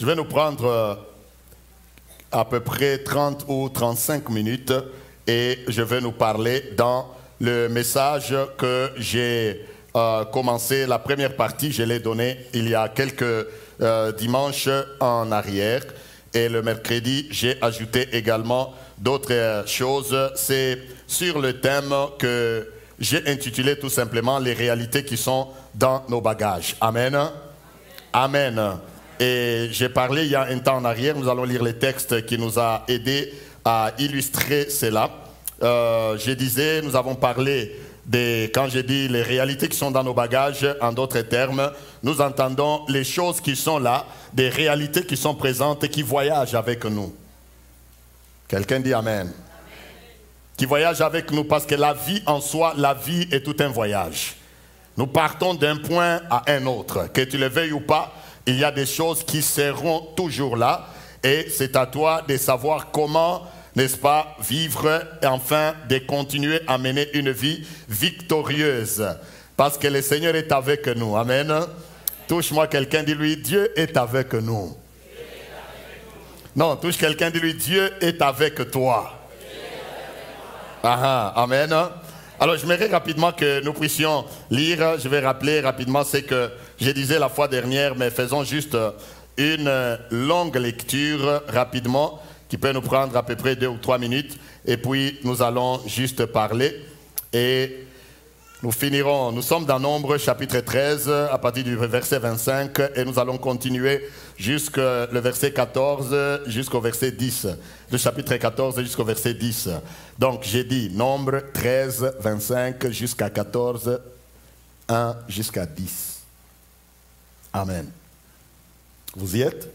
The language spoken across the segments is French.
vais nous prendre à peu près 30 ou 35 minutes et je vais nous parler dans le message que j'ai commencé. La première partie, je l'ai donné il y a quelques dimanches en arrière. Et le mercredi, j'ai ajouté également d'autres choses. C'est sur le thème que j'ai intitulé tout simplement les réalités qui sont dans nos bagages. Amen. Amen. Et j'ai parlé il y a un temps en arrière, nous allons lire les textes qui nous a aidés à illustrer cela. Je disais, nous avons parlé quand j'ai dit les réalités qui sont dans nos bagages, en d'autres termes, nous entendons les choses qui sont là, des réalités qui sont présentes et qui voyagent avec nous. Quelqu'un dit Amen. Amen. Qui voyagent avec nous parce que la vie en soi, la vie est tout un voyage. Nous partons d'un point à un autre. Que tu le veuilles ou pas, il y a des choses qui seront toujours là et c'est à toi de savoir comment, n'est-ce pas, vivre et enfin de continuer à mener une vie victorieuse. Parce que le Seigneur est avec nous. Amen. Touche-moi quelqu'un, dis-lui, Dieu est avec nous. Non, touche quelqu'un, dis-lui, Dieu est avec toi. Amen. Alors, j'aimerais rapidement que nous puissions lire. Je vais rappeler rapidement ce que je disais la fois dernière, mais faisons juste une longue lecture rapidement, qui peut nous prendre à peu près 2 ou 3 minutes. Et puis, nous allons juste parler. Et nous finirons. Nous sommes dans Nombre, chapitre 13, à partir du verset 25. Et nous allons continuer jusqu'au verset 14, jusqu'au verset 10. Le chapitre 14 jusqu'au verset 10. Donc, j'ai dit Nombre 13, 25 jusqu'à 14, 1 jusqu'à 10. Amen. Vous y êtes?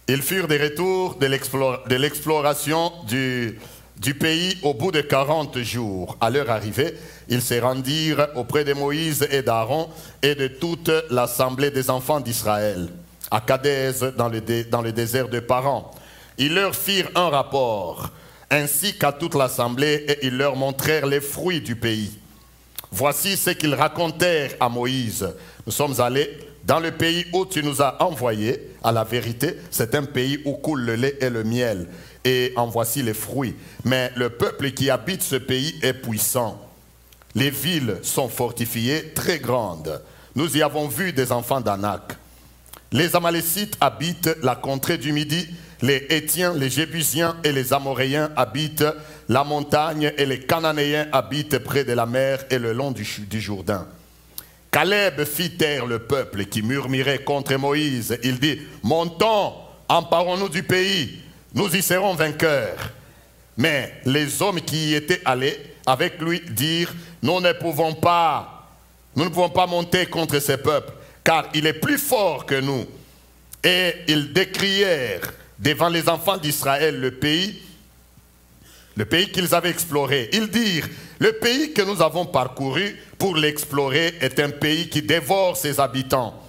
Ils furent des retours de l'exploration du pays au bout de 40 jours. À leur arrivée, ils se rendirent auprès de Moïse et d'Aaron et de toute l'assemblée des enfants d'Israël, à Kadès, dans le désert de Paran. Ils leur firent un rapport, ainsi qu'à toute l'assemblée, et ils leur montrèrent les fruits du pays. Voici ce qu'ils racontèrent à Moïse. Nous sommes allés dans le pays où tu nous as envoyés. À la vérité, c'est un pays où coule le lait et le miel. Et en voici les fruits. Mais le peuple qui habite ce pays est puissant. Les villes sont fortifiées, très grandes. Nous y avons vu des enfants d'Anak. Les Amalécites habitent la contrée du Midi. Les Hétiens, les Jébusiens et les Amoréens habitent la montagne. Et les Cananéens habitent près de la mer et le long du Jourdain. Caleb fit taire le peuple qui murmurait contre Moïse. Il dit, montons, emparons-nous du pays. Nous y serons vainqueurs. Mais les hommes qui y étaient allés avec lui dirent, nous ne pouvons pas monter contre ce peuple, car il est plus fort que nous. Et ils décrièrent devant les enfants d'Israël le pays qu'ils avaient exploré. Ils dirent, le pays que nous avons parcouru pour l'explorer est un pays qui dévore ses habitants.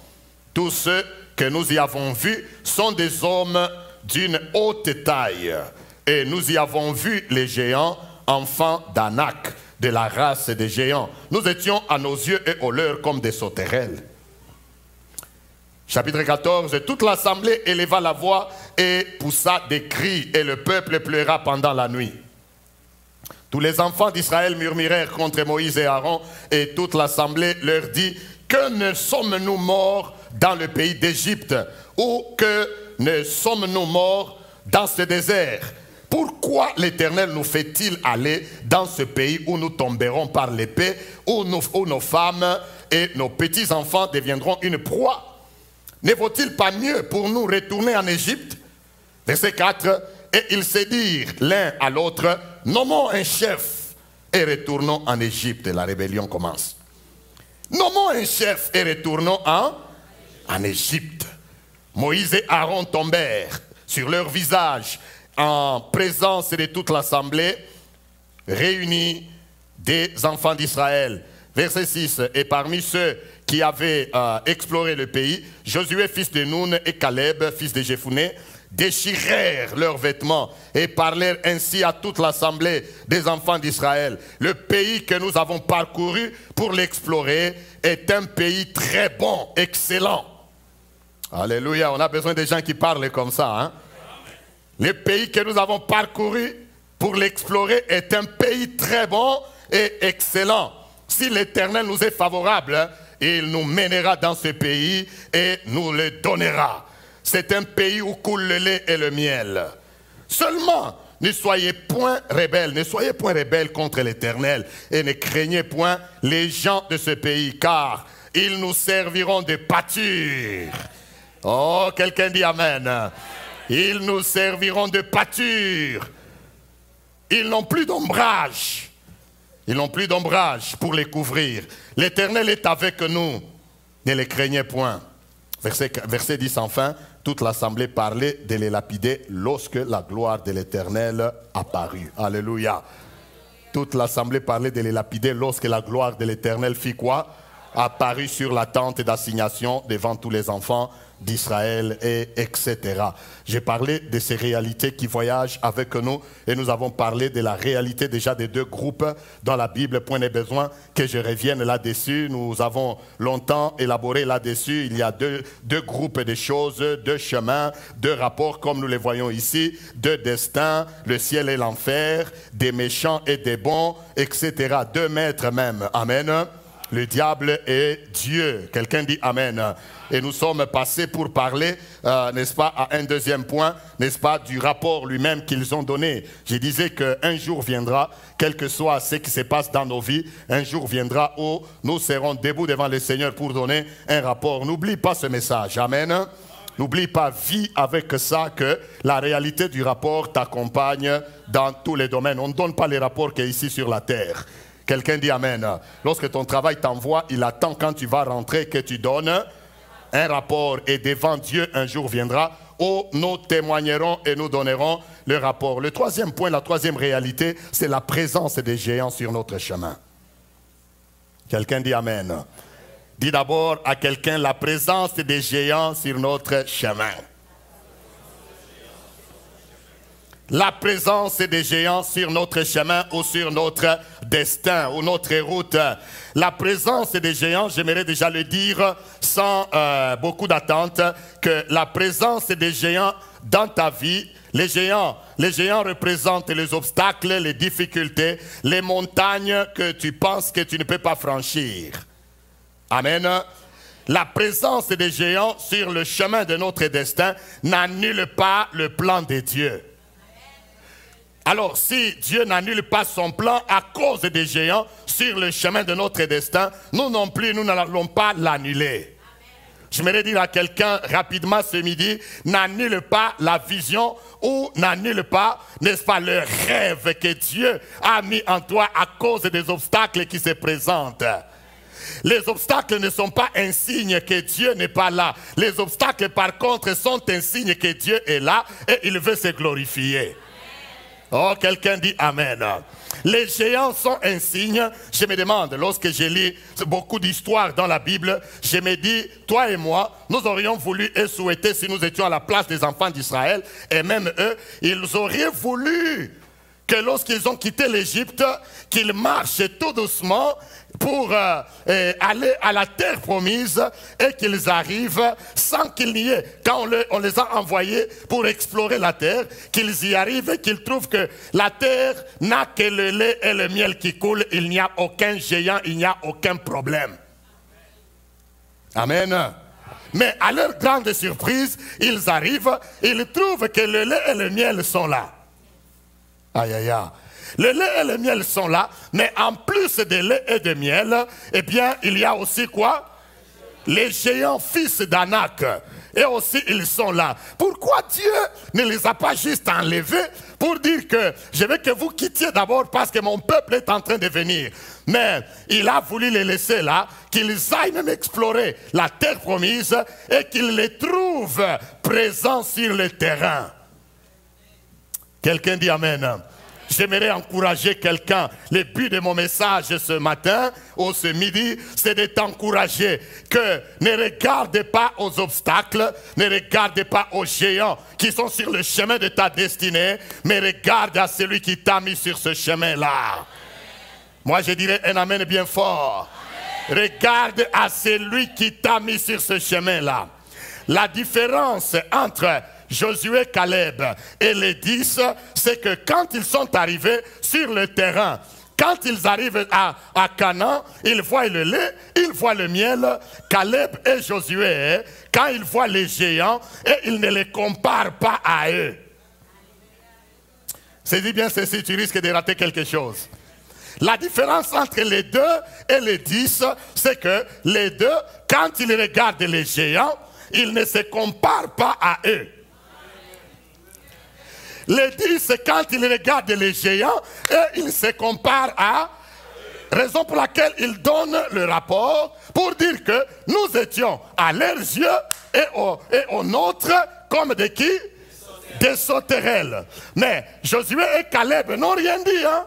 Tous ceux que nous y avons vus sont des hommes d'une haute taille. Et nous y avons vu les géants, enfants d'Anak, de la race des géants. Nous étions à nos yeux et aux leurs comme des sauterelles. Chapitre 14, toute l'assemblée éleva la voix et poussa des cris, et le peuple pleura pendant la nuit. Tous les enfants d'Israël murmurèrent contre Moïse et Aaron, et toute l'assemblée leur dit, que ne sommes-nous morts dans le pays d'Égypte, ou que ne sommes-nous morts dans ce désert? Pourquoi l'Éternel nous fait-il aller dans ce pays où nous tomberons par l'épée, où nos femmes et nos petits-enfants deviendront une proie? Ne vaut-il pas mieux pour nous retourner en Égypte? Verset 4, et ils se dirent l'un à l'autre, nommons un chef et retournons en Égypte. La rébellion commence. Nommons un chef et retournons en Égypte. Moïse et Aaron tombèrent sur leur visage en présence de toute l'assemblée réunie des enfants d'Israël. Verset 6, et parmi ceux qui avaient exploré le pays, Josué, fils de Nun, et Caleb, fils de Jephuné, déchirèrent leurs vêtements et parlèrent ainsi à toute l'assemblée des enfants d'Israël. Le pays que nous avons parcouru pour l'explorer est un pays très bon, excellent. Alléluia, on a besoin des gens qui parlent comme ça. Hein? Le pays que nous avons parcouru pour l'explorer est un pays très bon et excellent. Si l'Éternel nous est favorable, il nous mènera dans ce pays et nous le donnera. C'est un pays où coule le lait et le miel. Seulement, ne soyez point rebelles contre l'Éternel et ne craignez point les gens de ce pays, car ils nous serviront de pâture. Oh, quelqu'un dit Amen. Ils nous serviront de pâture. Ils n'ont plus d'ombrage. Ils n'ont plus d'ombrage pour les couvrir. L'Éternel est avec nous. Ne les craignez point. Verset 10 enfin. Toute l'assemblée parlait de les lapider lorsque la gloire de l'Éternel apparut. Alléluia. Toute l'assemblée parlait de les lapider lorsque la gloire de l'Éternel fit quoi? Apparut sur la tente d'assignation devant tous les enfants d'Israël, etc. J'ai parlé de ces réalités qui voyagent avec nous et nous avons parlé de la réalité déjà des deux groupes dans la Bible. Point n'est besoin que je revienne là-dessus. Nous avons longtemps élaboré là-dessus. Il y a deux groupes de choses, deux chemins, deux rapports comme nous les voyons ici, deux destins, le ciel et l'enfer, des méchants et des bons, etc. Deux maîtres même. Amen. Le diable et Dieu. Quelqu'un dit Amen. Et nous sommes passés pour parler, n'est-ce pas, à un deuxième point, n'est-ce pas, du rapport lui-même qu'ils ont donné. Je disais qu'un jour viendra, quel que soit ce qui se passe dans nos vies, un jour viendra où nous serons debout devant le Seigneur pour donner un rapport. N'oublie pas ce message. Amen. N'oublie pas, vis avec ça, que la réalité du rapport t'accompagne dans tous les domaines. On ne donne pas les rapports qu'il y a ici sur la terre. Quelqu'un dit Amen. Lorsque ton travail t'envoie, il attend quand tu vas rentrer que tu donnes un rapport. Et devant Dieu, un jour viendra où nous témoignerons et nous donnerons le rapport. Le troisième point, la troisième réalité, c'est la présence des géants sur notre chemin. Quelqu'un dit Amen. Dis d'abord à quelqu'un la présence des géants sur notre chemin. La présence des géants sur notre chemin ou sur notre destin ou notre route. La présence des géants, j'aimerais déjà le dire sans beaucoup d'attente, que la présence des géants dans ta vie, les géants représentent les obstacles, les difficultés, les montagnes que tu penses que tu ne peux pas franchir. Amen. La présence des géants sur le chemin de notre destin n'annule pas le plan de Dieu. Alors, si Dieu n'annule pas son plan à cause des géants sur le chemin de notre destin, nous non plus, nous n'allons pas l'annuler. J'aimerais dire à quelqu'un rapidement ce midi, n'annule pas la vision ou n'annule pas, n'est-ce pas, le rêve que Dieu a mis en toi à cause des obstacles qui se présentent. Les obstacles ne sont pas un signe que Dieu n'est pas là. Les obstacles, par contre, sont un signe que Dieu est là et il veut se glorifier. Oh, quelqu'un dit Amen. Les géants sont un signe. Je me demande, lorsque je lis beaucoup d'histoires dans la Bible, je me dis, toi et moi, nous aurions voulu et souhaité, si nous étions à la place des enfants d'Israël, et même eux, ils auraient voulu que lorsqu'ils ont quitté l'Égypte, qu'ils marchent tout doucement pour aller à la terre promise et qu'ils arrivent sans qu'il n'y ait, quand on les a envoyés pour explorer la terre, qu'ils y arrivent et qu'ils trouvent que la terre n'a que le lait et le miel qui coulent, il n'y a aucun géant, il n'y a aucun problème. Amen. Mais à leur grande surprise, ils arrivent, ils trouvent que le lait et le miel sont là. Aïe, aïe, aïe. Le lait et le miel sont là, mais en plus de lait et de miel, eh bien, il y a aussi quoi? Les géants fils d'Anak. Et aussi, ils sont là. Pourquoi Dieu ne les a pas juste enlevés pour dire que je veux que vous quittiez d'abord parce que mon peuple est en train de venir? Mais il a voulu les laisser là, qu'ils aillent même explorer la terre promise et qu'ils les trouvent présents sur le terrain. Quelqu'un dit Amen. J'aimerais encourager quelqu'un. Le but de mon message ce matin ou ce midi, c'est de t'encourager que ne regarde pas aux obstacles, ne regarde pas aux géants qui sont sur le chemin de ta destinée, mais regarde à celui qui t'a mis sur ce chemin-là. Moi, je dirais un amen bien fort. Regarde à celui qui t'a mis sur ce chemin-là. La différence entre Josué, Caleb et les 10, c'est que quand ils sont arrivés sur le terrain, quand ils arrivent à Canaan, ils voient le lait, ils voient le miel. Caleb et Josué, quand ils voient les géants, et ils ne les comparent pas à eux. C'est dit bien ceci, tu risques de rater quelque chose. La différence entre les 2 et les 10, c'est que les 2, quand ils regardent les géants, ils ne se comparent pas à eux. Les 10, quand ils regardent les géants, et ils se comparent à... Raison pour laquelle ils donnent le rapport pour dire que nous étions à leurs yeux et aux nôtres comme des qui? Des sauterelles. Mais Josué et Caleb n'ont rien dit, hein?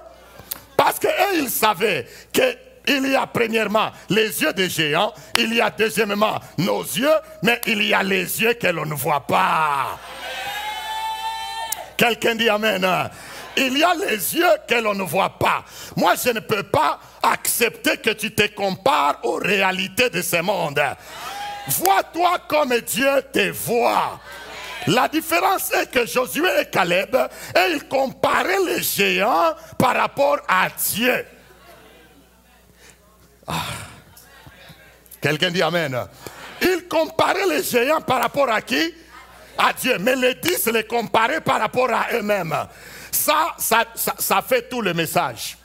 Parce qu'eux, ils savaient qu'il y a premièrement les yeux des géants, il y a deuxièmement nos yeux, mais il y a les yeux que l'on ne voit pas. Quelqu'un dit amen. Il y a les yeux que l'on ne voit pas. Moi, je ne peux pas accepter que tu te compares aux réalités de ce monde. Vois-toi comme Dieu te voit. La différence est que Josué et Caleb, ils comparaient les géants par rapport à Dieu. Quelqu'un dit amen. Ils comparaient les géants par rapport à qui? À Dieu. Mais les 10 les comparaient par rapport à eux-mêmes. Ça fait tout le message.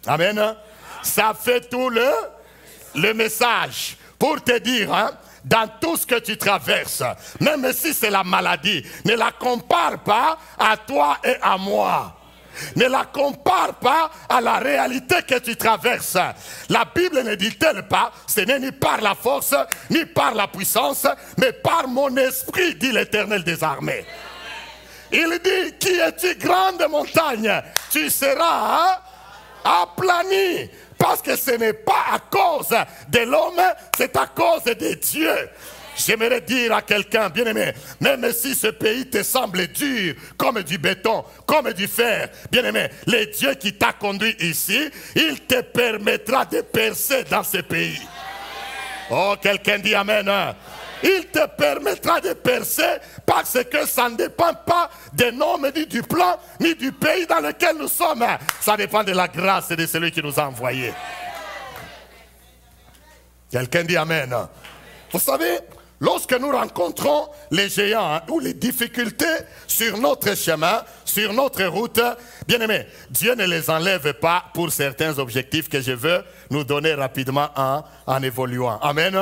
Amen. Ça fait tout le message. Pour te dire, hein, dans tout ce que tu traverses, même si c'est la maladie, ne la compare pas à toi et à moi. Ne la compare pas à la réalité que tu traverses. La Bible ne dit-elle pas, ce n'est ni par la force, ni par la puissance, mais par mon esprit, dit l'Éternel des armées. Il dit, qui es-tu, grande montagne? Tu seras aplani. Parce que ce n'est pas à cause de l'homme, c'est à cause de Dieu. J'aimerais dire à quelqu'un, bien-aimé, même si ce pays te semble dur, comme du béton, comme du fer, bien-aimé, le Dieu qui t'a conduit ici, il te permettra de percer dans ce pays. Oh, quelqu'un dit amen. Il te permettra de percer parce que ça ne dépend pas des noms, ni du plan, ni du pays dans lequel nous sommes. Ça dépend de la grâce de celui qui nous a envoyés. Quelqu'un dit amen. Vous savez, lorsque nous rencontrons les géants ou les difficultés sur notre chemin, sur notre route, bien aimé, Dieu ne les enlève pas pour certains objectifs que je veux nous donner rapidement en évoluant. Amen.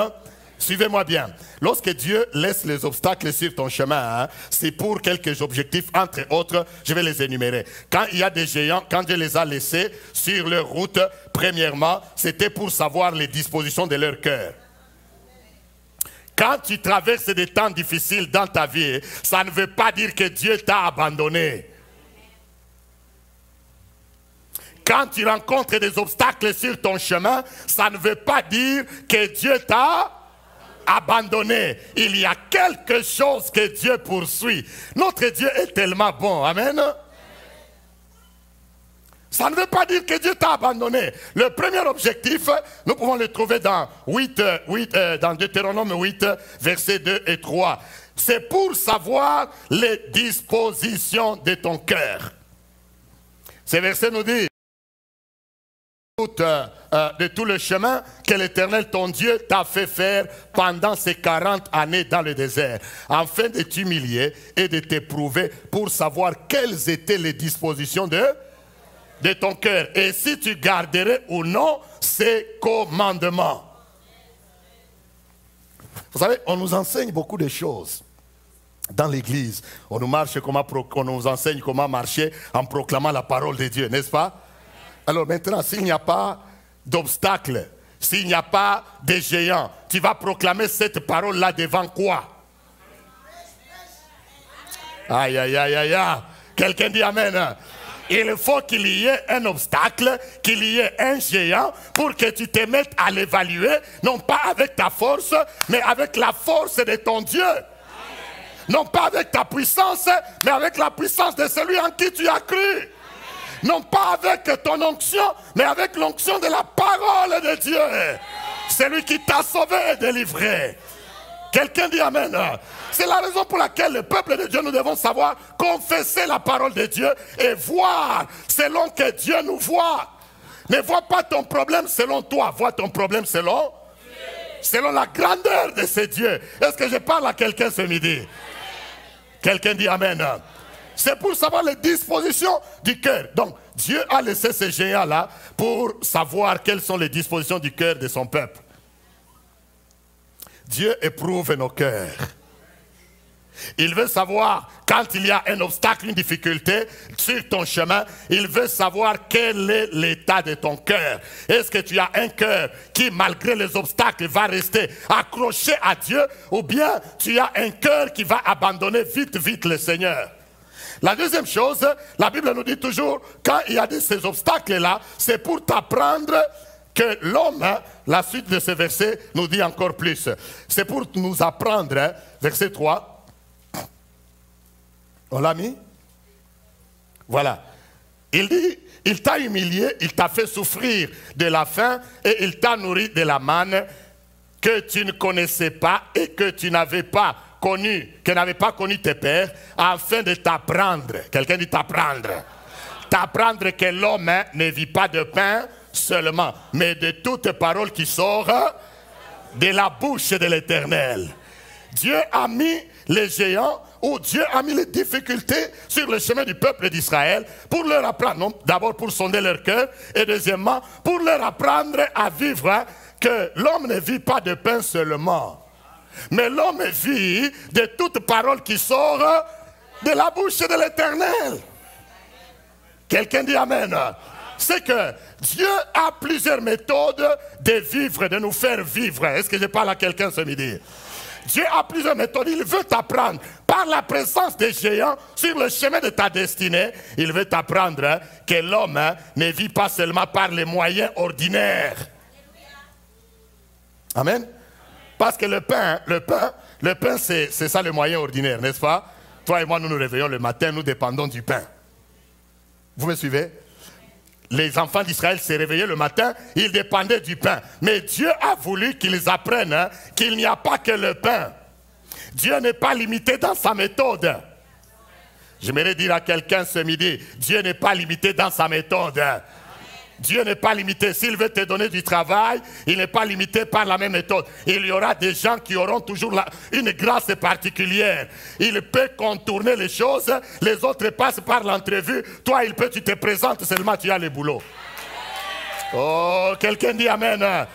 Suivez-moi bien. Lorsque Dieu laisse les obstacles sur ton chemin, c'est pour quelques objectifs, entre autres, je vais les énumérer. Quand il y a des géants, quand Dieu les a laissés sur leur route, premièrement, c'était pour savoir les dispositions de leur cœur. Quand tu traverses des temps difficiles dans ta vie, ça ne veut pas dire que Dieu t'a abandonné. Quand tu rencontres des obstacles sur ton chemin, ça ne veut pas dire que Dieu t'a abandonné. Il y a quelque chose que Dieu poursuit. Notre Dieu est tellement bon. Amen. Ça ne veut pas dire que Dieu t'a abandonné. Le premier objectif, nous pouvons le trouver dans dans Deutéronome 8, versets 2 et 3. C'est pour savoir les dispositions de ton cœur. Ces versets nous disent de tout le chemin que l'Éternel ton Dieu t'a fait faire pendant ces 40 années dans le désert, afin de t'humilier et de t'éprouver pour savoir quelles étaient les dispositions de ton cœur et si tu garderais ou non ces commandements. Vous savez, on nous enseigne beaucoup de choses dans l'église. On nous enseigne comment marcher en proclamant la parole de Dieu, n'est-ce pas? Alors maintenant, s'il n'y a pas d'obstacle, s'il n'y a pas de géant, tu vas proclamer cette parole-là devant quoi? Aïe, aïe, aïe, aïe, aïe. Quelqu'un dit amen. Il faut qu'il y ait un obstacle, qu'il y ait un géant pour que tu te mettes à l'évaluer, non pas avec ta force, mais avec la force de ton Dieu. Non pas avec ta puissance, mais avec la puissance de celui en qui tu as cru. Non pas avec ton onction, mais avec l'onction de la parole de Dieu. Celui qui t'a sauvé et délivré. Quelqu'un dit Amen. C'est la raison pour laquelle le peuple de Dieu, nous devons savoir confesser la parole de Dieu et voir selon que Dieu nous voit. Ne vois pas ton problème selon toi, vois ton problème selon la grandeur de ce Dieu. Est-ce que je parle à quelqu'un ce midi? Quelqu'un dit Amen. C'est pour savoir les dispositions du cœur. Donc, Dieu a laissé ces géants-là pour savoir quelles sont les dispositions du cœur de son peuple. Dieu éprouve nos cœurs. Il veut savoir quand il y a un obstacle, une difficulté sur ton chemin, il veut savoir quel est l'état de ton cœur. Est-ce que tu as un cœur qui, malgré les obstacles, va rester accroché à Dieu, ou bien tu as un cœur qui va abandonner vite le Seigneur? La deuxième chose, la Bible nous dit toujours, quand il y a ces obstacles-là, c'est pour t'apprendre que l'homme, la suite de ce verset nous dit encore plus. C'est pour nous apprendre, verset 3, on l'a mis? Voilà. Il dit, il t'a humilié, il t'a fait souffrir de la faim et il t'a nourri de la manne que tu ne connaissais pas et que tu n'avais pas connu, que n'avaient pas connu tes pères, afin de t'apprendre. Quelqu'un dit t'apprendre. T'apprendre que l'homme ne vit pas de pain seulement, mais de toute parole qui sort de la bouche de l'Éternel. Dieu a mis les géants, ou Dieu a mis les difficultés sur le chemin du peuple d'Israël pour leur apprendre, d'abord pour sonder leur cœur, et deuxièmement pour leur apprendre à vivre que l'homme ne vit pas de pain seulement, mais l'homme vit de toute parole qui sort de la bouche de l'Éternel. Quelqu'un dit Amen. C'est que Dieu a plusieurs méthodes de vivre, de nous faire vivre. Est-ce que je parle à quelqu'un ce midi? Dieu a plusieurs méthodes. Il veut t'apprendre par la présence des géants sur le chemin de ta destinée. Il veut t'apprendre que l'homme ne vit pas seulement par les moyens ordinaires. Amen. Parce que le pain, c'est ça le moyen ordinaire, n'est-ce pas? Toi et moi, nous nous réveillons le matin, nous dépendons du pain. Vous me suivez? Les enfants d'Israël se réveillaient le matin, ils dépendaient du pain. Mais Dieu a voulu qu'ils apprennent qu'il n'y a pas que le pain. Dieu n'est pas limité dans sa méthode. J'aimerais dire à quelqu'un ce midi, Dieu n'est pas limité dans sa méthode. Dieu n'est pas limité. S'il veut te donner du travail, il n'est pas limité par la même méthode. Il y aura des gens qui auront toujours une grâce particulière. Il peut contourner les choses, les autres passent par l'entrevue. Toi, tu te présentes seulement, tu as le boulot. Oh, quelqu'un dit Amen.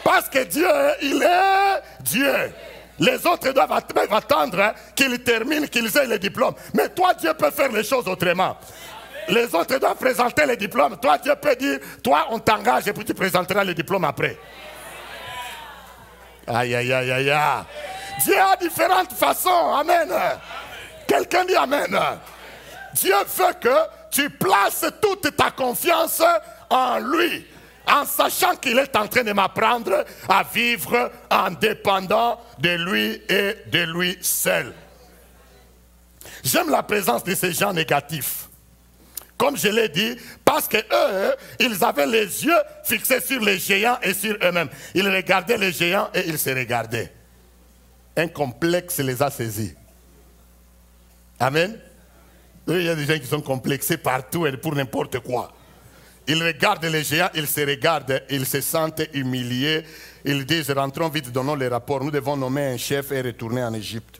Parce que Dieu, il est Dieu. Les autres doivent attendre qu'il termine, qu'ils aient le diplôme. Mais toi, Dieu peut faire les choses autrement. Les autres doivent présenter les diplômes. Toi, Dieu peut dire, toi, on t'engage et puis tu présenteras le diplôme après. Aïe, aïe, aïe, aïe, aïe. Dieu a différentes façons. Amen. Quelqu'un dit Amen. Dieu veut que tu places toute ta confiance en lui, en sachant qu'il est en train de m'apprendre à vivre en dépendant de lui et de lui seul. J'aime la présence de ces gens négatifs. Comme je l'ai dit, parce que eux, ils avaient les yeux fixés sur les géants et sur eux-mêmes. Ils regardaient les géants et ils se regardaient. Un complexe les a saisis. Amen. Il y a des gens qui sont complexés partout et pour n'importe quoi. Ils regardent les géants, ils se regardent, ils se sentent humiliés. Ils disent, rentrons vite, donnons les rapports. Nous devons nommer un chef et retourner en Égypte.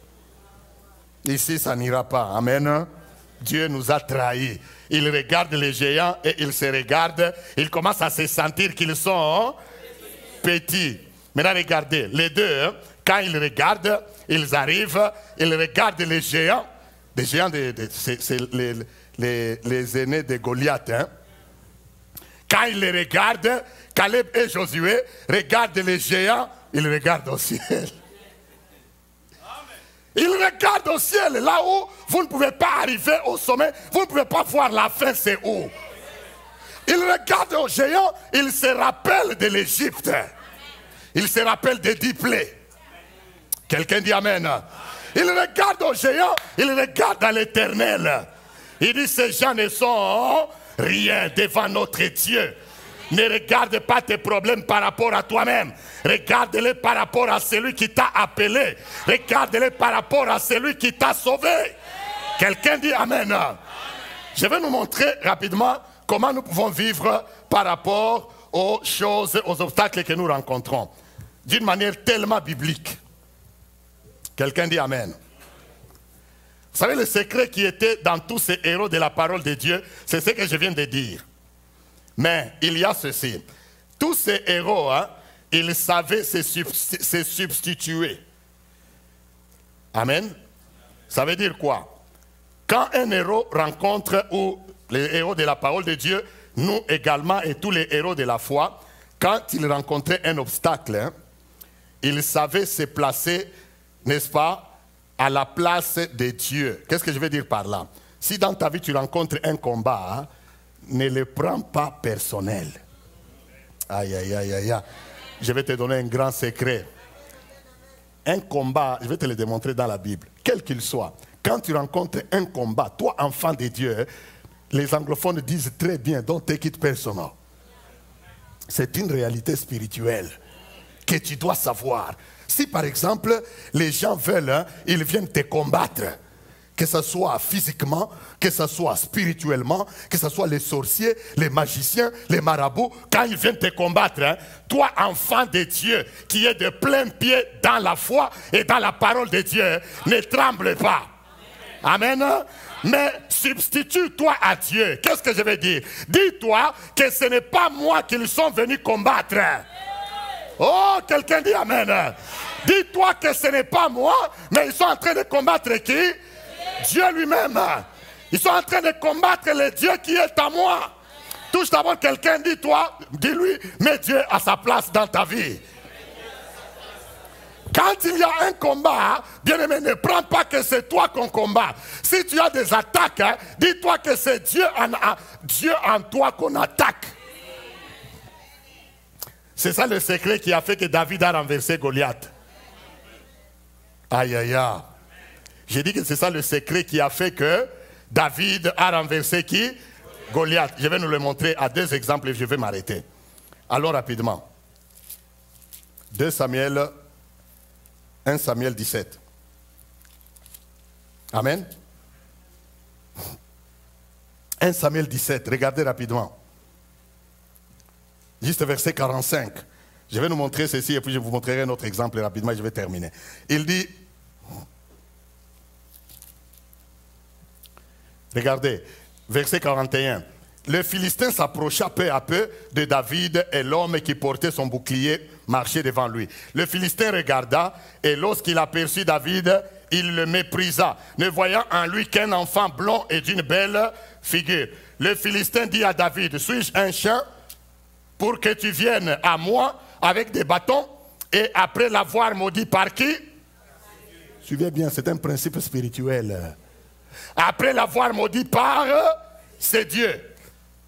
Ici, ça n'ira pas. Amen. Dieu nous a trahis. Ils regardent les géants et ils se regardent. Ils commencent à se sentir qu'ils sont petits. Maintenant, regardez, les deux, quand ils regardent, ils arrivent, ils regardent les géants. Les géants, c'est les aînés de Goliath. Hein. Quand ils les regardent, Caleb et Josué regardent les géants, ils regardent au ciel. Ils regardent au ciel, là où vous ne pouvez pas arriver au sommet, vous ne pouvez pas voir la fin, c'est où. Ils regardent aux géants, ils se rappellent de l'Égypte. Ils se rappellent des 10 plaies. Quelqu'un dit Amen. Ils regardent aux géants, ils regardent à l'Éternel. Ils disent, ces gens ne sont rien devant notre Dieu. Ne regarde pas tes problèmes par rapport à toi-même. Regarde-les par rapport à celui qui t'a appelé. Regarde-les par rapport à celui qui t'a sauvé. Quelqu'un dit Amen. Je vais nous montrer rapidement comment nous pouvons vivre par rapport aux choses, aux obstacles que nous rencontrons. D'une manière tellement biblique. Quelqu'un dit Amen. Vous savez, le secret qui était dans tous ces héros de la parole de Dieu, c'est ce que je viens de dire. Mais il y a ceci. Tous ces héros, ils savaient se substituer. Amen. Ça veut dire quoi? Quand un héros rencontre, ou les héros de la parole de Dieu, nous également et tous les héros de la foi, quand ils rencontraient un obstacle, ils savaient se placer, n'est-ce pas, à la place de Dieu. Qu'est-ce que je veux dire par là? Si dans ta vie tu rencontres un combat, ne le prends pas personnel. Aïe, aïe, aïe, aïe, aïe. Je vais te donner un grand secret. Un combat, je vais te le démontrer dans la Bible, quel qu'il soit. Quand tu rencontres un combat, toi, enfant de Dieu, les anglophones disent très bien, don't take it personal. C'est une réalité spirituelle que tu dois savoir. Si par exemple, les gens veulent, ils viennent te combattre, que ce soit physiquement, que ce soit spirituellement, que ce soit les sorciers, les magiciens, les marabouts, quand ils viennent te combattre, toi, enfant de Dieu, qui est de plein pied dans la foi et dans la parole de Dieu, ne tremble pas. Amen. Mais substitue-toi à Dieu. Qu'est-ce que je veux dire? Dis-toi que ce n'est pas moi qu'ils sont venus combattre. Oh, quelqu'un dit Amen. Dis-toi que ce n'est pas moi, mais ils sont en train de combattre qui? Dieu lui-même. Ils sont en train de combattre le Dieu qui est à moi. Touche d'abord quelqu'un, dis-toi, dis-lui, mets Dieu à sa place dans ta vie. Quand il y a un combat, bien-aimé, ne prends pas que c'est toi qu'on combat. Si tu as des attaques, dis-toi que c'est Dieu en toi qu'on attaque. C'est ça le secret qui a fait que David a renversé Goliath. Aïe, aïe, aïe. J'ai dit que c'est ça le secret qui a fait que David a renversé qui? Goliath. Je vais nous le montrer à deux exemples et je vais m'arrêter. Allons rapidement. 1 Samuel 17. Amen. 1 Samuel 17, regardez rapidement. Juste verset 45. Je vais nous montrer ceci et puis je vous montrerai un autre exemple rapidement et je vais terminer. Il dit, regardez, verset 41. Le Philistin s'approcha peu à peu de David et l'homme qui portait son bouclier marchait devant lui. Le Philistin regarda et lorsqu'il aperçut David, il le méprisa, ne voyant en lui qu'un enfant blond et d'une belle figure. Le Philistin dit à David, suis-je un chien pour que tu viennes à moi avec des bâtons et après l'avoir maudit par qui? Suivez bien, c'est un principe spirituel. Après l'avoir maudit par ses dieux.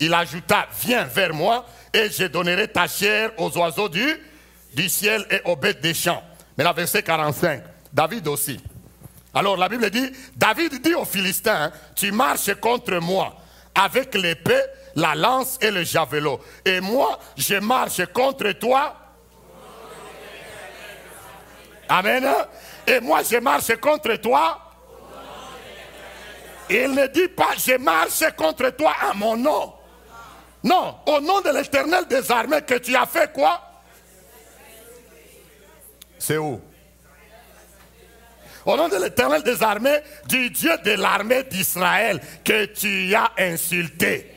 Il ajouta, viens vers moi et je donnerai ta chair aux oiseaux du ciel et aux bêtes des champs. Mais la verset 45, David aussi. Alors la Bible dit, David dit aux Philistins, tu marches contre moi avec l'épée, la lance et le javelot. Et moi, je marche contre toi. Amen. Et moi, je marche contre toi. Il ne dit pas, je marche contre toi à mon nom. Non, au nom de l'Éternel des armées que tu as fait quoi? C'est où? Au nom de l'Éternel des armées, du Dieu de l'armée d'Israël que tu as insulté.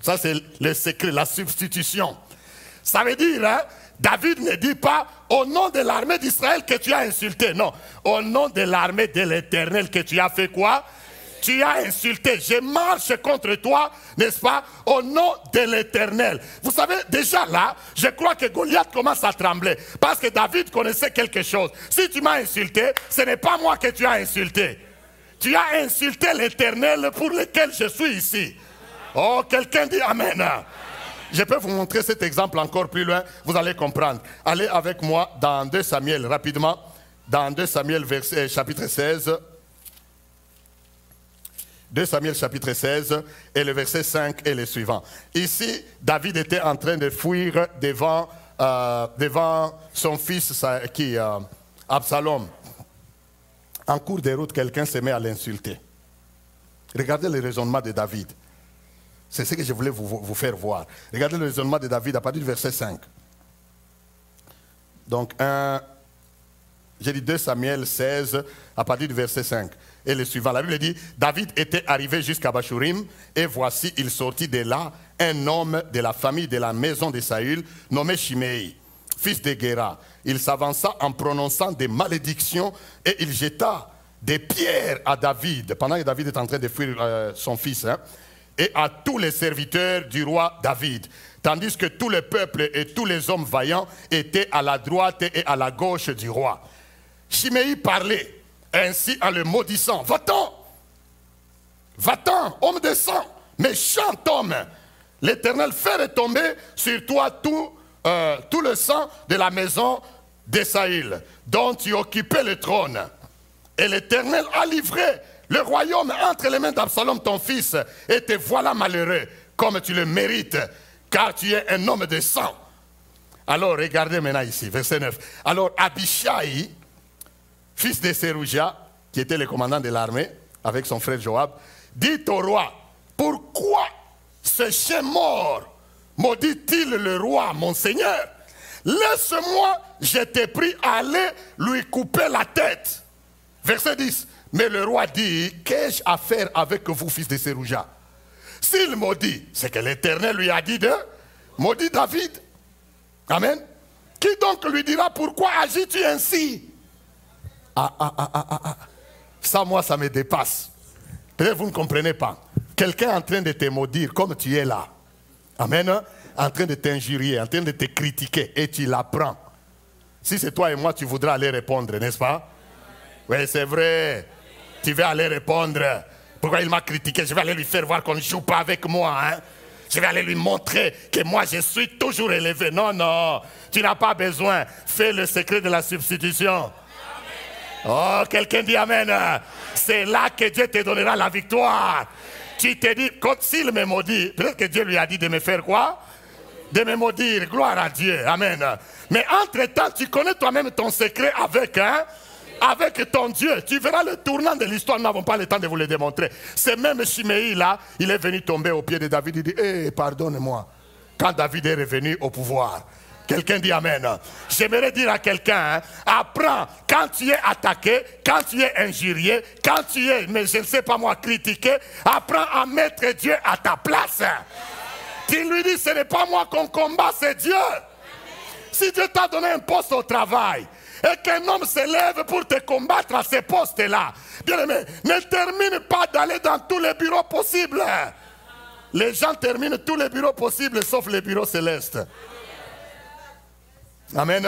Ça c'est le secret, la substitution. Ça veut dire, David ne dit pas au nom de l'armée d'Israël que tu as insulté. Non, au nom de l'armée de l'Éternel que tu as fait quoi? Tu as insulté. Je marche contre toi, n'est-ce pas, au nom de l'Éternel. Vous savez, déjà là, je crois que Goliath commence à trembler. Parce que David connaissait quelque chose. Si tu m'as insulté, ce n'est pas moi que tu as insulté. Tu as insulté l'Éternel pour lequel je suis ici. Oh, quelqu'un dit Amen. Je peux vous montrer cet exemple encore plus loin, vous allez comprendre. Allez avec moi dans 2 Samuel, rapidement. Dans 2 Samuel, chapitre 16. 2 Samuel chapitre 16 et le verset 5 et le suivant. Ici, David était en train de fuir devant son fils Absalom. En cours de route, quelqu'un se met à l'insulter. Regardez le raisonnement de David. C'est ce que je voulais vous faire voir. Regardez le raisonnement de David à partir du verset 5. Donc, j'ai dit 2 Samuel 16 à partir du verset 5. Et le suivant, la Bible dit, David était arrivé jusqu'à Bachurim, et voici, il sortit de là un homme de la famille de la maison de Saül, nommé Shimei, fils de Guéra. Il s'avança en prononçant des malédictions, et il jeta des pierres à David, pendant que David est en train de fuir son fils, et à tous les serviteurs du roi David, tandis que tout le peuple et tous les hommes vaillants étaient à la droite et à la gauche du roi. Shimei parlait ainsi en le maudissant. Va-t'en, va-t'en, homme de sang, méchant homme. L'Éternel fait retomber sur toi tout le sang de la maison d'Esaïl, dont tu occupais le trône. Et l'Éternel a livré le royaume entre les mains d'Absalom, ton fils, et te voilà malheureux, comme tu le mérites, car tu es un homme de sang. Alors, regardez maintenant ici, verset 9. Alors, Abishai, fils de Sérouja, qui était le commandant de l'armée, avec son frère Joab, dit au roi, pourquoi ce chien mort maudit-il le roi, mon seigneur? Laisse-moi, je t'ai pris à aller lui couper la tête. Verset 10. Mais le roi dit, qu'ai-je à faire avec vous, fils de Sérouja? S'il maudit, c'est que l'Éternel lui a dit de maudit David. Amen. Qui donc lui dira, pourquoi agis-tu ainsi? Ça, moi, ça me dépasse. Peut-être vous ne comprenez pas. Quelqu'un est en train de te maudire comme tu es là. Amen. En train de t'injurier, en train de te critiquer, et tu l'apprends. Si c'est toi et moi, tu voudras aller répondre, n'est-ce pas? Oui, c'est vrai. Tu vas aller répondre. Pourquoi il m'a critiqué? Je vais aller lui faire voir qu'on ne joue pas avec moi. Hein? Je vais aller lui montrer que moi, je suis toujours élevé. Non, non, tu n'as pas besoin. Fais le secret de la substitution. Oh, quelqu'un dit Amen. C'est là que Dieu te donnera la victoire. Tu te dis, s'il me maudit, peut-être que Dieu lui a dit de me faire quoi? De me maudire. Gloire à Dieu. Amen. Mais entre-temps, tu connais toi-même ton secret avec ton Dieu. Tu verras le tournant de l'histoire. Nous n'avons pas le temps de vous le démontrer. C'est même Shimei là, il est venu tomber au pied de David. Il dit, pardonne-moi. Quand David est revenu au pouvoir. Quelqu'un dit Amen. J'aimerais dire à quelqu'un, apprends, quand tu es attaqué, quand tu es injurié, quand tu es, mais je ne sais pas moi, critiqué, apprends à mettre Dieu à ta place. Tu lui dis, ce n'est pas moi qu'on combat, c'est Dieu. Si Dieu t'a donné un poste au travail, et qu'un homme se lève pour te combattre à ces postes-là, bien aimé, ne termine pas d'aller dans tous les bureaux possibles. Les gens terminent tous les bureaux possibles, sauf les bureaux célestes. Amen.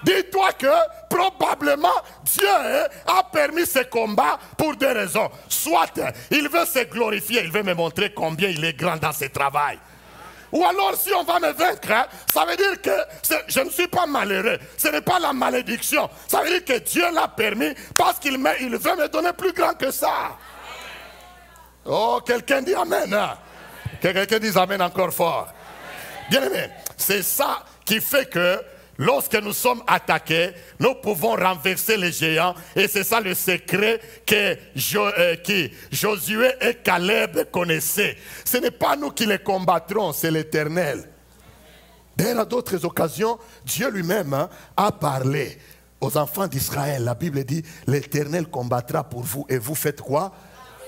Dis-toi que probablement Dieu a permis ce combat pour deux raisons. Soit il veut se glorifier, il veut me montrer combien il est grand dans ses travail. Ou alors si on va me vaincre, ça veut dire que je ne suis pas malheureux. Ce n'est pas la malédiction. Ça veut dire que Dieu l'a permis parce qu'il veut me donner plus grand que ça. Oh, quelqu'un dit Amen. Que quelqu'un dise Amen encore fort. Bien aimé, c'est ça qui fait que lorsque nous sommes attaqués, nous pouvons renverser les géants. Et c'est ça le secret que Josué et Caleb connaissaient. Ce n'est pas nous qui les combattrons, c'est l'Éternel. D'ailleurs, à d'autres occasions, Dieu lui-même a parlé aux enfants d'Israël. La Bible dit, l'Éternel combattra pour vous. Et vous faites quoi?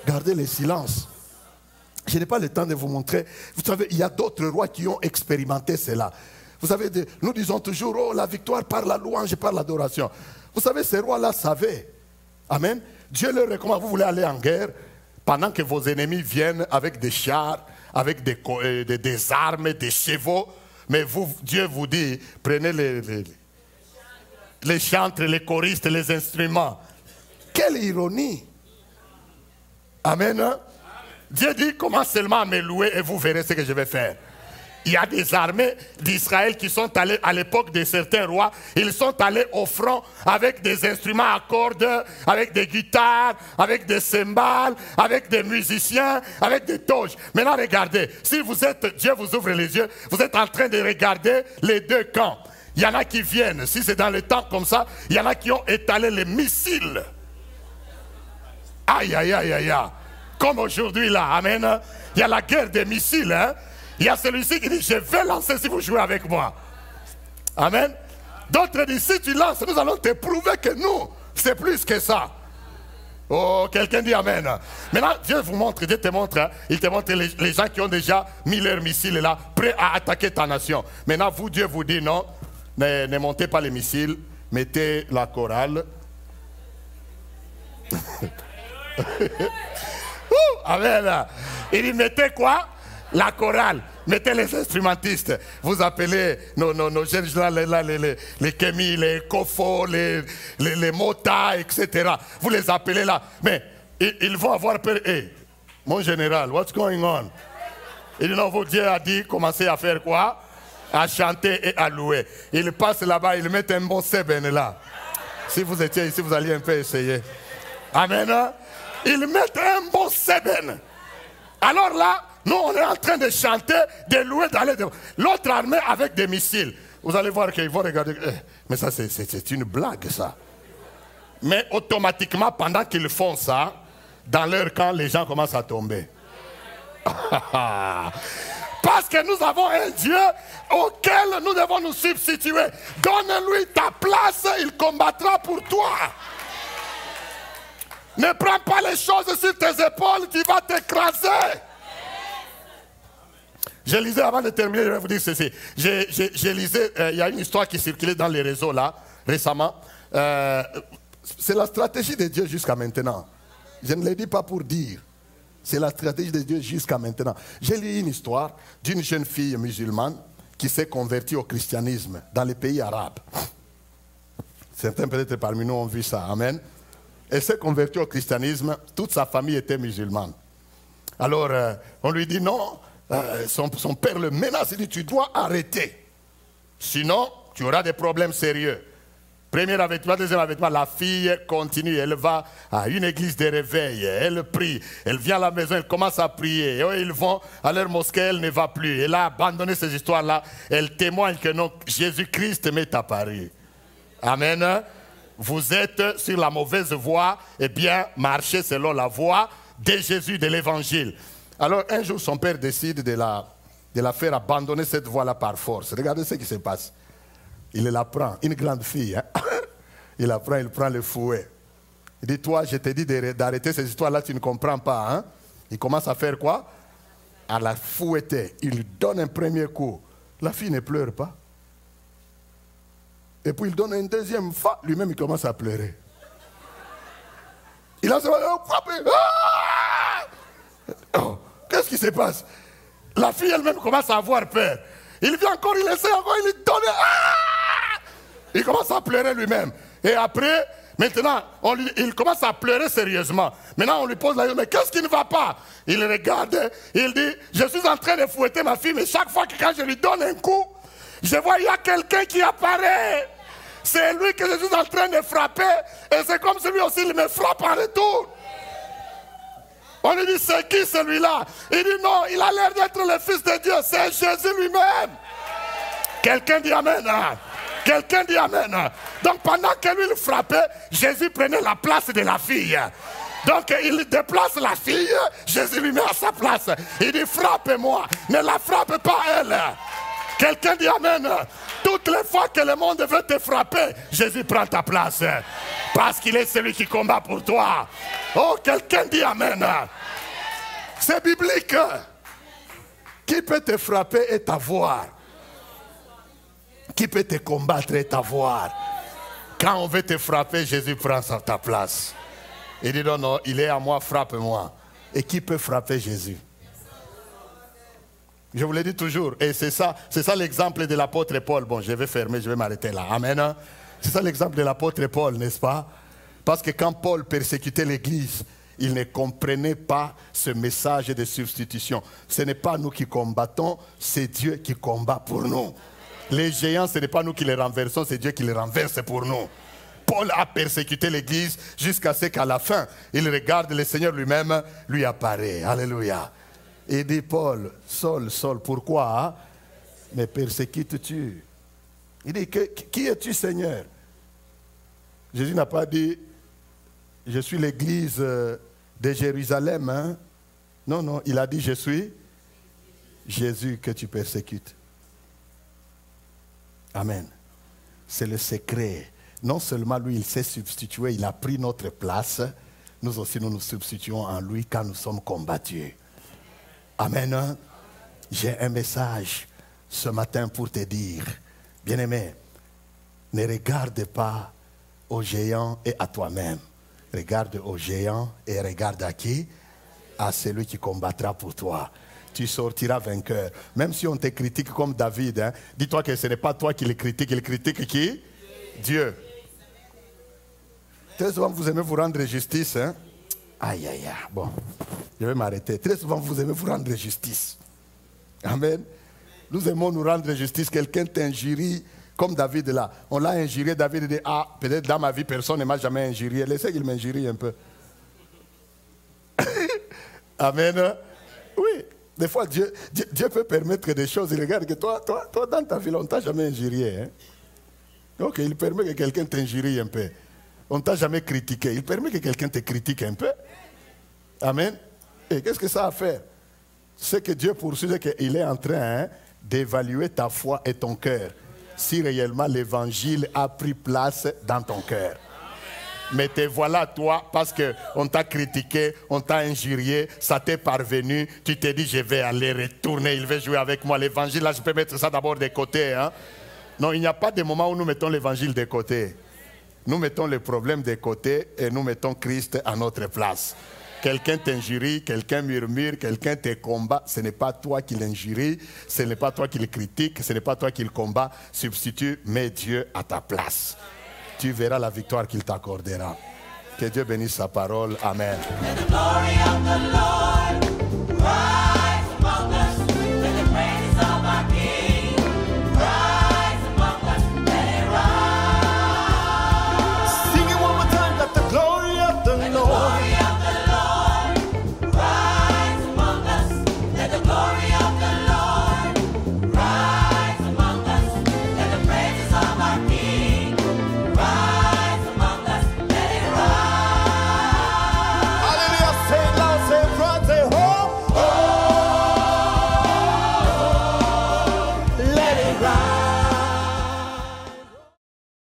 Gardez le silence. Je n'ai pas le temps de vous montrer. Vous savez, il y a d'autres rois qui ont expérimenté cela. Vous savez, nous disons toujours, oh, la victoire par la louange, par l'adoration. Vous savez, ces rois-là savaient. Amen. Dieu leur recommande, vous voulez aller en guerre, pendant que vos ennemis viennent avec des chars, avec des armes, des chevaux. Mais vous, Dieu vous dit, prenez les chantres, les choristes, les instruments. Quelle ironie. Amen. Dieu dit, commence seulement à me louer et vous verrez ce que je vais faire. il y a des armées d'Israël qui sont allées à l'époque de certains rois. Ils sont allés au front avec des instruments à cordes, avec des guitares, avec des cymbales, avec des musiciens, avec des toges. Maintenant regardez, si vous êtes, Dieu vous ouvre les yeux, vous êtes en train de regarder les deux camps. Il y en a qui viennent, si c'est dans le temps comme ça, il y en a qui ont étalé les missiles. Aïe, aïe, aïe, aïe, aïe. Comme aujourd'hui là, amen. Il y a la guerre des missiles, hein. Il y a celui-ci qui dit, je vais lancer si vous jouez avec moi. Amen. D'autres disent, si tu lances, nous allons te prouver que nous, c'est plus que ça. Oh, quelqu'un dit amen. Maintenant, Dieu vous montre, Dieu te montre, hein, il te montre les gens qui ont déjà mis leurs missiles là, prêts à attaquer ta nation. Maintenant, vous, Dieu vous dit non, ne montez pas les missiles, mettez la chorale. Amen. Il dit, mettez quoi? La chorale. Mettez les instrumentistes. Vous appelez nos jeunes là, les Kémi, les Kofo, les Mota, etc. Vous les appelez là. Mais ils vont avoir peur. Hey, mon général, what's going on? Il dit non, votre Dieu a dit, commencez à faire quoi? À chanter et à louer. Ils passent là-bas, ils mettent un bon seben là. Si vous étiez ici, vous alliez un peu essayer. Amen. Ils mettent un bon seben. Alors là, nous on est en train de chanter, de louer, d'aller de... L'autre armée avec des missiles. Vous allez voir qu'ils vont regarder. Mais ça c'est une blague ça. Mais automatiquement, pendant qu'ils font ça, dans leur camp, les gens commencent à tomber. Parce que nous avons un Dieu auquel nous devons nous substituer. Donne-lui ta place, il combattra pour toi. Ne prends pas les choses sur tes épaules, tu vas t'écraser. Je lisais, avant de terminer, je vais vous dire ceci. Je lisais, il y a une histoire qui circulait dans les réseaux là, récemment. C'est la stratégie de Dieu jusqu'à maintenant. Je ne le dis pas pour dire. C'est la stratégie de Dieu jusqu'à maintenant. J'ai lu une histoire d'une jeune fille musulmane qui s'est convertie au christianisme dans les pays arabes. Certains peut-être parmi nous ont vu ça. Amen. Elle s'est convertie au christianisme, toute sa famille était musulmane. Alors, on lui dit non, son père le menace, il dit tu dois arrêter. Sinon, tu auras des problèmes sérieux. Premier avertissement, deuxième avertissement, la fille continue, elle va à une église de réveil, elle prie, elle vient à la maison, elle commence à prier. Et ils vont à leur mosquée, elle ne va plus. Elle a abandonné ces histoires-là, elle témoigne que non, Jésus-Christ m'est apparu. Amen. Vous êtes sur la mauvaise voie, eh bien, marchez selon la voie de Jésus, de l'évangile. Alors, un jour, son père décide de la faire abandonner cette voie-là par force. Regardez ce qui se passe. Il la prend, une grande fille. Hein? Il la prend, il prend le fouet. Il dit, toi, je t'ai dit d'arrêter ces histoires-là, tu ne comprends pas. Hein? Il commence à faire quoi? À la fouetter. Il lui donne un premier coup. La fille ne pleure pas. Et puis il donne un deuxième fois, lui-même il commence à pleurer. Il a frappé. Oh, qu'est-ce qui se passe? La fille elle-même commence à avoir peur. Il vient encore, il essaie encore, il lui donne. Il commence à pleurer lui-même. Et après, maintenant, il commence à pleurer sérieusement. Maintenant, on lui pose la question, mais qu'est-ce qui ne va pas? Il regarde, il dit, je suis en train de fouetter ma fille, mais chaque fois que quand je lui donne un coup, je vois il y a quelqu'un qui apparaît. C'est lui que je suis en train de frapper. Et c'est comme celui aussi, il me frappe en retour. On lui dit, c'est qui celui-là? Il dit, non, il a l'air d'être le Fils de Dieu. C'est Jésus lui-même. Quelqu'un dit amen. Hein? Quelqu'un dit amen. Hein? Donc pendant que lui il frappait, Jésus prenait la place de la fille. Donc il déplace la fille, Jésus lui met à sa place. Il dit, frappe-moi. Ne la frappe pas elle. Quelqu'un dit amen. Toutes les fois que le monde veut te frapper, Jésus prend ta place. Parce qu'il est celui qui combat pour toi. Oh, quelqu'un dit amen. C'est biblique. Qui peut te frapper et t'avoir? Qui peut te combattre et t'avoir? Quand on veut te frapper, Jésus prend ta place. Il dit non, non, il est à moi, frappe-moi. Et qui peut frapper Jésus? Je vous l'ai dit toujours, et c'est ça l'exemple de l'apôtre Paul. Bon, je vais fermer, je vais m'arrêter là. Amen. C'est ça l'exemple de l'apôtre Paul, n'est-ce pas? Parce que quand Paul persécutait l'église, ils ne comprenaient pas ce message de substitution. Ce n'est pas nous qui combattons, c'est Dieu qui combat pour nous. Les géants, ce n'est pas nous qui les renversons, c'est Dieu qui les renverse pour nous. Paul a persécuté l'Église jusqu'à ce qu'à la fin, il regarde le Seigneur lui-même, lui apparaît. Alléluia. Et il dit, Paul, Saul, Saul, pourquoi me persécutes-tu? Il dit, qui es-tu, Seigneur? Jésus n'a pas dit, je suis l'Église de Jérusalem. Hein? Non, non, il a dit, je suis Jésus que tu persécutes. Amen. C'est le secret. Non seulement lui, il s'est substitué, il a pris notre place. Nous aussi, nous nous substituons en lui quand nous sommes combattus. Amen. J'ai un message ce matin pour te dire, bien-aimé, ne regarde pas aux géants et à toi-même. Regarde aux géants et regarde à qui? À celui qui combattra pour toi. Tu sortiras vainqueur. Même si on te critique comme David, hein, dis-toi que ce n'est pas toi qui le critique. Il critique qui? Dieu. Très souvent, vous aimez vous rendre justice. Hein? Aïe, aïe, aïe. Bon, je vais m'arrêter. Très souvent, vous aimez vous rendre justice. Amen. Nous aimons nous rendre justice. Quelqu'un t'injurie, comme David là. On l'a injurié. David dit, ah, peut-être dans ma vie, personne ne m'a jamais injurié. Laissez qu'il m'injurie un peu. Amen. Oui. Des fois, Dieu peut permettre des choses. Il regarde que toi dans ta vie, on ne t'a jamais injurié. Hein? Ok, il permet que quelqu'un t'injurie un peu. On ne t'a jamais critiqué. Il permet que quelqu'un te critique un peu. Amen. Et qu'est-ce que ça a à faire? C'est que Dieu poursuit, c'est qu'il est en train d'évaluer ta foi et ton cœur. Si réellement l'évangile a pris place dans ton cœur. Mais te voilà toi, parce qu'on t'a critiqué, on t'a injurié, ça t'est parvenu, tu t'es dit je vais aller retourner, il va jouer avec moi. L'évangile, là je peux mettre ça d'abord de côté. Hein? Non, il n'y a pas de moment où nous mettons l'évangile de côté. Nous mettons le problème de côté et nous mettons Christ à notre place. Quelqu'un t'injurie, quelqu'un murmure, quelqu'un te combat. Ce n'est pas toi qui l'injurie, ce n'est pas toi qui le critique, ce n'est pas toi qui le combat. Substitue, mets Dieu à ta place. Tu verras la victoire qu'il t'accordera. Que Dieu bénisse sa parole. Amen.